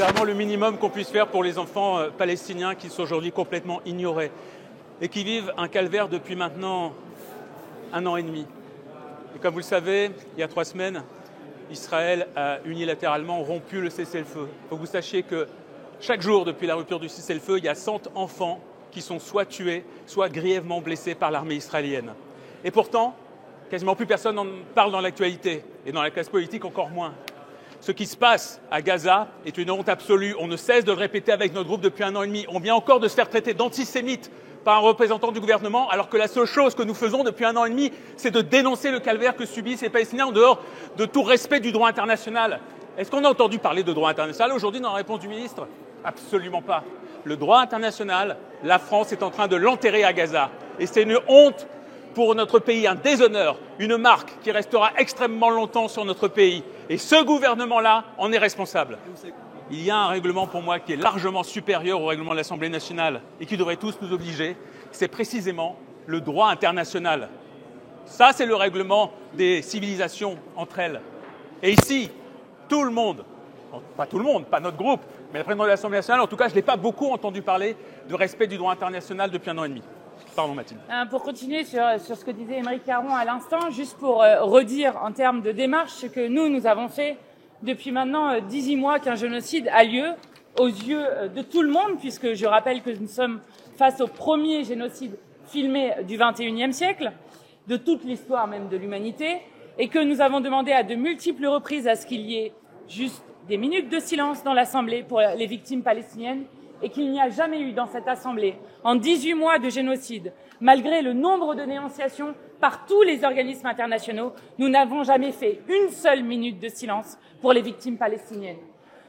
vraiment le minimum qu'on puisse faire pour les enfants palestiniens qui sont aujourd'hui complètement ignorés et qui vivent un calvaire depuis maintenant 1 an et demi. Et comme vous le savez, il y a 3 semaines, Israël a unilatéralement rompu le cessez-le-feu. Il faut que vous sachiez que chaque jour, depuis la rupture du cessez-le-feu, il y a 100 enfants qui sont soit tués, soit grièvement blessés par l'armée israélienne. Et pourtant, quasiment plus personne n'en parle dans l'actualité, et dans la classe politique encore moins. Ce qui se passe à Gaza est une honte absolue. On ne cesse de le répéter avec notre groupe depuis 1 an et demi. On vient encore de se faire traiter d'antisémite par un représentant du gouvernement, alors que la seule chose que nous faisons depuis 1 an et demi, c'est de dénoncer le calvaire que subissent les Palestiniens en dehors de tout respect du droit international. Est-ce qu'on a entendu parler de droit international aujourd'hui dans la réponse du ministre? Absolument pas. Le droit international, la France est en train de l'enterrer à Gaza. Et c'est une honte pour notre pays, un déshonneur, une marque qui restera extrêmement longtemps sur notre pays. Et ce gouvernement-là en est responsable. Il y a un règlement pour moi qui est largement supérieur au règlement de l'Assemblée nationale et qui devrait tous nous obliger. C'est précisément le droit international. Ça, c'est le règlement des civilisations entre elles. Et ici, tout le monde, pas tout le monde, pas notre groupe, mais le président de l'Assemblée nationale, en tout cas, je n'ai pas beaucoup entendu parler de respect du droit international depuis 1 an et demi. Pardon, Mathilde. Pour continuer sur ce que disait Aymeric Caron à l'instant, juste pour redire en termes de démarche ce que nous avons fait depuis maintenant 18 mois qu'un génocide a lieu aux yeux de tout le monde, puisque je rappelle que nous sommes face au premier génocide filmé du XXIe siècle, de toute l'histoire même de l'humanité, et que nous avons demandé à de multiples reprises à ce qu'il y ait juste des minutes de silence dans l'Assemblée pour les victimes palestiniennes, et qu'il n'y a jamais eu dans cette Assemblée, en 18 mois de génocide, malgré le nombre de dénonciations par tous les organismes internationaux, nous n'avons jamais fait une seule minute de silence pour les victimes palestiniennes.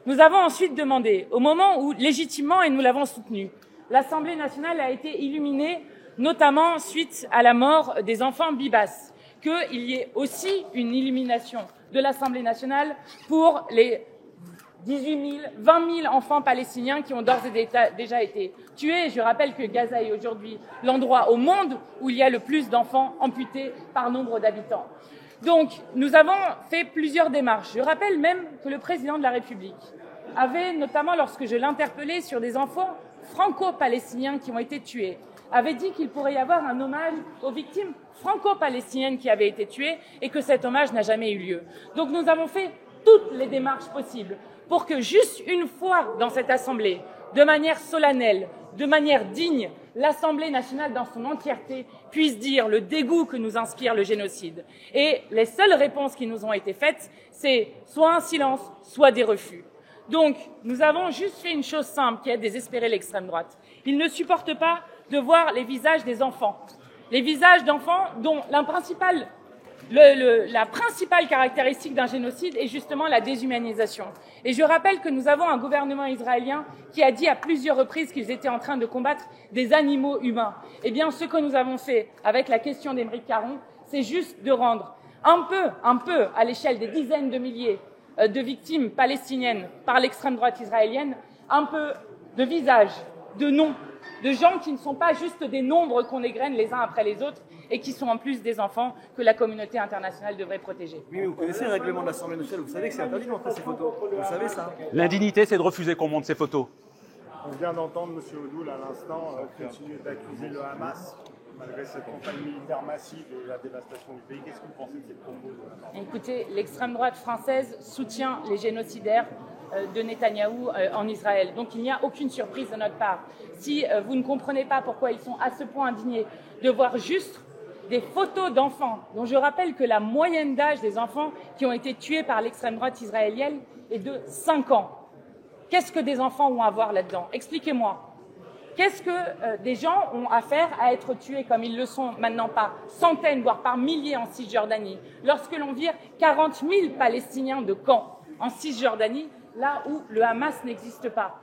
Nous avons ensuite demandé, au moment où, légitimement, et nous l'avons soutenu, l'Assemblée nationale a été illuminée, notamment suite à la mort des enfants Bibas, qu'il y ait aussi une illumination de l'Assemblée nationale pour les 18 000, 20 000 enfants palestiniens qui ont d'ores et déjà été tués. Je rappelle que Gaza est aujourd'hui l'endroit au monde où il y a le plus d'enfants amputés par nombre d'habitants. Donc, nous avons fait plusieurs démarches. Je rappelle même que le président de la République avait, notamment lorsque je l'interpellais sur des enfants franco-palestiniens qui ont été tués, avait dit qu'il pourrait y avoir un hommage aux victimes franco-palestiniennes qui avaient été tuées et que cet hommage n'a jamais eu lieu. Donc, nous avons fait toutes les démarches possibles pour que juste une fois dans cette Assemblée, de manière solennelle, de manière digne, l'Assemblée nationale dans son entièreté puisse dire le dégoût que nous inspire le génocide. Et les seules réponses qui nous ont été faites, c'est soit un silence, soit des refus. Donc, nous avons juste fait une chose simple qui a désespéré l'extrême droite. Ils ne supportent pas de voir les visages des enfants. Les visages d'enfants dont la principale caractéristique d'un génocide est justement la déshumanisation. Et je rappelle que nous avons un gouvernement israélien qui a dit à plusieurs reprises qu'ils étaient en train de combattre des animaux humains. Eh bien, ce que nous avons fait avec la question d'Aymeric Caron, c'est juste de rendre un peu, à l'échelle des dizaines de milliers de victimes palestiniennes par l'extrême droite israélienne, un peu de visage, de noms, de gens qui ne sont pas juste des nombres qu'on égrène les uns après les autres, et qui sont en plus des enfants que la communauté internationale devrait protéger. Oui, mais vous connaissez le règlement de l'Assemblée nationale, vous savez que c'est interdit de montrer ces photos. Vous savez ça? L'indignité, c'est de refuser qu'on monte ces photos. On vient d'entendre M. Odoul à l'instant continuer d'accuser le Hamas, malgré cette campagne militaire massive et la dévastation du pays. Qu'est-ce que vous pensez de ces propos? Écoutez, l'extrême droite française soutient les génocidaires de Netanyahou en Israël. Donc il n'y a aucune surprise de notre part. Si vous ne comprenez pas pourquoi ils sont à ce point indignés de voir juste des photos d'enfants, dont je rappelle que la moyenne d'âge des enfants qui ont été tués par l'extrême droite israélienne est de 5 ans. Qu'est-ce que des enfants ont à voir là-dedans? Expliquez-moi. Qu'est-ce que des gens ont à faire à être tués comme ils le sont maintenant par centaines, voire par milliers en Cisjordanie, lorsque l'on vire 40 000 Palestiniens de camps en Cisjordanie, là où le Hamas n'existe pas?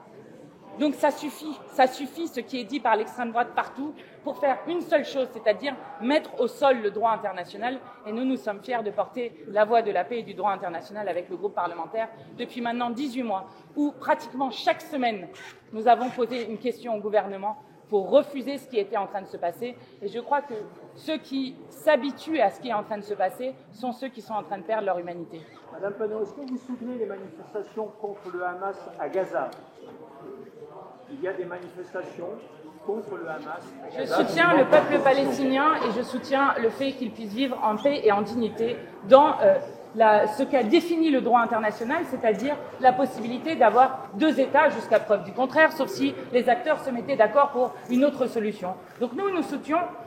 Donc ça suffit ce qui est dit par l'extrême droite partout pour faire une seule chose, c'est-à-dire mettre au sol le droit international. Et nous sommes fiers de porter la voix de la paix et du droit international avec le groupe parlementaire depuis maintenant 18 mois, où pratiquement chaque semaine, nous avons posé une question au gouvernement pour refuser ce qui était en train de se passer. Et je crois que ceux qui s'habituent à ce qui est en train de se passer sont ceux qui sont en train de perdre leur humanité. Madame Panot, est-ce que vous soutenez les manifestations contre le Hamas à Gaza? Il y a des manifestations contre le Hamas. Je soutiens le peuple palestinien et je soutiens le fait qu'il puisse vivre en paix et en dignité dans ce qu'a défini le droit international, c'est-à-dire la possibilité d'avoir 2 États jusqu'à preuve du contraire, sauf si les acteurs se mettaient d'accord pour une autre solution. Donc nous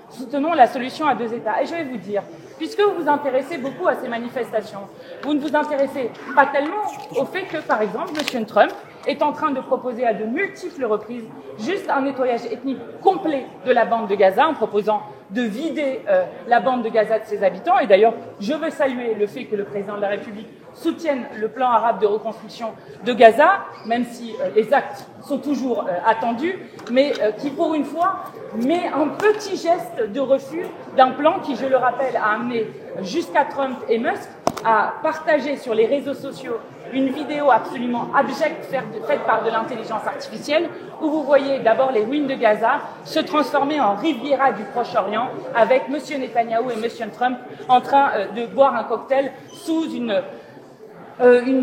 soutenons la solution à 2 États. Et je vais vous dire, puisque vous vous intéressez beaucoup à ces manifestations, vous ne vous intéressez pas tellement au fait que, par exemple, M. Trump est en train de proposer à de multiples reprises juste un nettoyage ethnique complet de la bande de Gaza en proposant de vider la bande de Gaza de ses habitants. Et d'ailleurs, je veux saluer le fait que le président de la République soutienne le plan arabe de reconstruction de Gaza, même si les actes sont toujours attendus, mais qui, pour une fois, met un petit geste de refus d'un plan qui, je le rappelle, a amené jusqu'à Trump et Musk à partager sur les réseaux sociaux une vidéo absolument abjecte faite par de l'intelligence artificielle où vous voyez d'abord les ruines de Gaza se transformer en Riviera du Proche-Orient avec M. Netanyahou et M. Trump en train de boire un cocktail sous une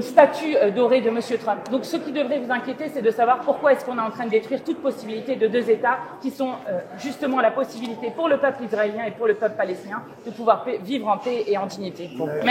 statue dorée de M. Trump. Donc ce qui devrait vous inquiéter, c'est de savoir pourquoi est-ce qu'on est en train de détruire toute possibilité de 2 États qui sont justement la possibilité pour le peuple israélien et pour le peuple palestinien de pouvoir vivre en paix et en dignité. Merci.